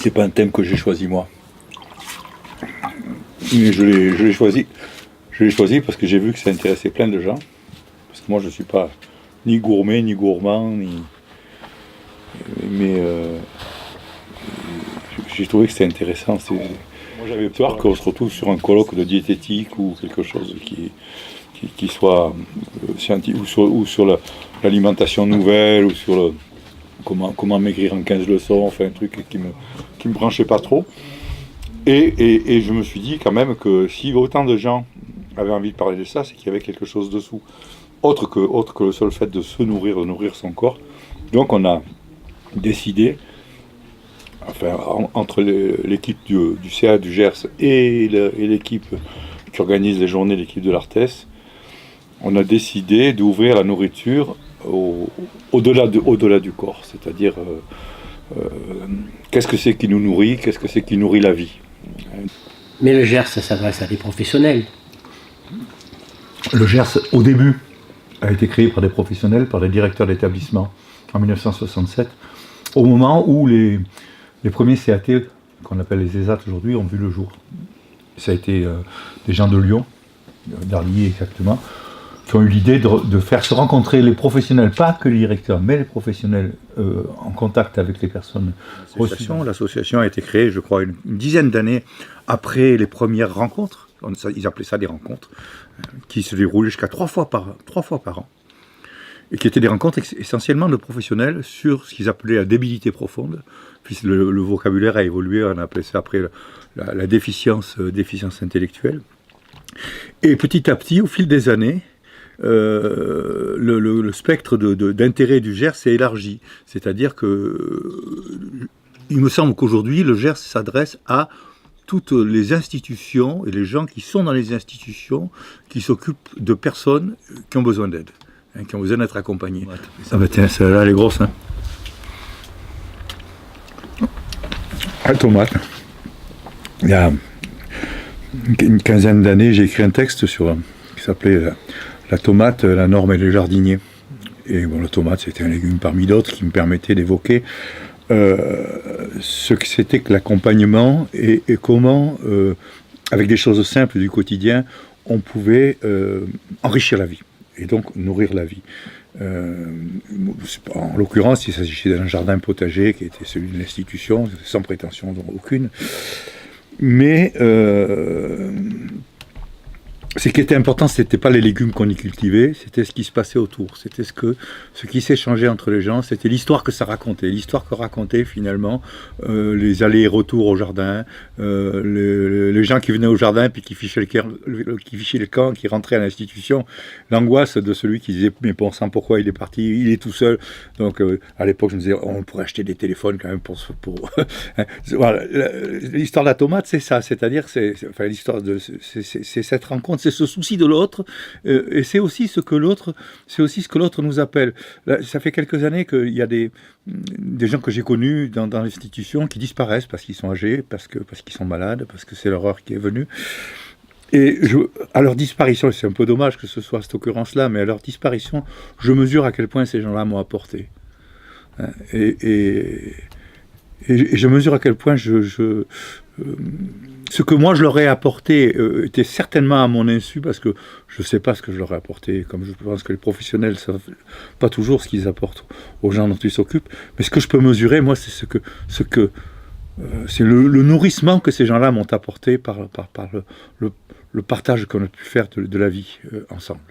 C'est pas un thème que j'ai choisi moi. Mais je l'ai choisi. Je l'ai choisi parce que j'ai vu que ça intéressait plein de gens. Parce que moi je suis pas ni gourmet, ni gourmand, mais j'ai trouvé que c'était intéressant. Moi j'avais peur qu'on se retrouve sur un colloque de diététique ou quelque chose qui soit scientifique, ou sur l'alimentation nouvelle, ou sur comment maigrir en 15 leçons, enfin un truc qui me branchait pas trop. Et je me suis dit quand même que si autant de gens avaient envie de parler de ça, c'est qu'il y avait quelque chose dessous, autre que le seul fait de se nourrir, de nourrir son corps. Donc on a décidé, enfin entre l'équipe du CA du Gers et l'équipe qui organise les journées, l'équipe de l'Arthès, on a décidé d'ouvrir la nourriture au-delà du corps, c'est-à-dire qu'est-ce que c'est qui nous nourrit, qu'est-ce que c'est qui nourrit la vie. Mais le Gers, ça s'adresse à des professionnels. Le Gers, au début, a été créé par des professionnels, par des directeurs d'établissement en 1967, au moment où les premiers CAT, qu'on appelle les ESAT aujourd'hui, ont vu le jour. Ça a été des gens de Lyon, d'Arlier exactement, qui ont eu l'idée de faire se rencontrer les professionnels, pas que les directeurs, mais les professionnels en contact avec les personnes. L'association a été créée, je crois, une dizaine d'années après les premières rencontres. Ils appelaient ça des rencontres, qui se déroulaient jusqu'à 3 fois par an, et qui étaient des rencontres essentiellement de professionnels sur ce qu'ils appelaient la débilité profonde. Puis le vocabulaire a évolué, on a appelé ça après la déficience intellectuelle. Et petit à petit, au fil des années, le spectre d'intérêt du Gers s'est élargi. C'est-à-dire que il me semble qu'aujourd'hui, le Gers s'adresse à toutes les institutions et les gens qui sont dans les institutions qui s'occupent de personnes qui ont besoin d'aide, qui ont besoin d'être accompagnées. Ah bah tiens, celle-là, elle est grosse. La tomate. Il y a une quinzaine d'années, j'ai écrit un texte qui s'appelait La tomate, la norme et les jardiniers. Et bon, la tomate, c'était un légume parmi d'autres qui me permettait d'évoquer ce que c'était que l'accompagnement et comment, avec des choses simples du quotidien, on pouvait enrichir la vie et donc nourrir la vie. En l'occurrence, il s'agissait d'un jardin potager qui était celui de l'institution, sans prétention aucune. Mais ce qui était important, ce n'était pas les légumes qu'on y cultivait, c'était ce qui se passait autour, c'était ce qui s'échangeait entre les gens, c'était l'histoire que ça racontait, l'histoire que racontaient finalement les allers et retours au jardin, les gens qui venaient au jardin puis qui fichaient le camp, qui rentraient à l'institution, l'angoisse de celui qui disait mais bon sang, pourquoi il est parti, il est tout seul. Donc à l'époque je me disais on pourrait acheter des téléphones quand même pour voilà, l'histoire de la tomate c'est ça, c'est-à-dire c'est cette rencontre, c'est ce souci de l'autre, et c'est aussi ce que l'autre nous appelle. Là, ça fait quelques années qu'il y a des gens que j'ai connus dans l'institution qui disparaissent parce qu'ils sont âgés, parce qu'ils sont malades, parce que c'est leur heure qui est venue. Et à leur disparition, c'est un peu dommage que ce soit cette occurrence-là, mais à leur disparition, je mesure à quel point ces gens-là m'ont apporté. Et je mesure à quel point ce que moi je leur ai apporté était certainement à mon insu, parce que je ne sais pas ce que je leur ai apporté, comme je pense que les professionnels ne savent pas toujours ce qu'ils apportent aux gens dont ils s'occupent, mais ce que je peux mesurer, moi, c'est c'est le nourrissement que ces gens-là m'ont apporté par le partage qu'on a pu faire de la vie ensemble.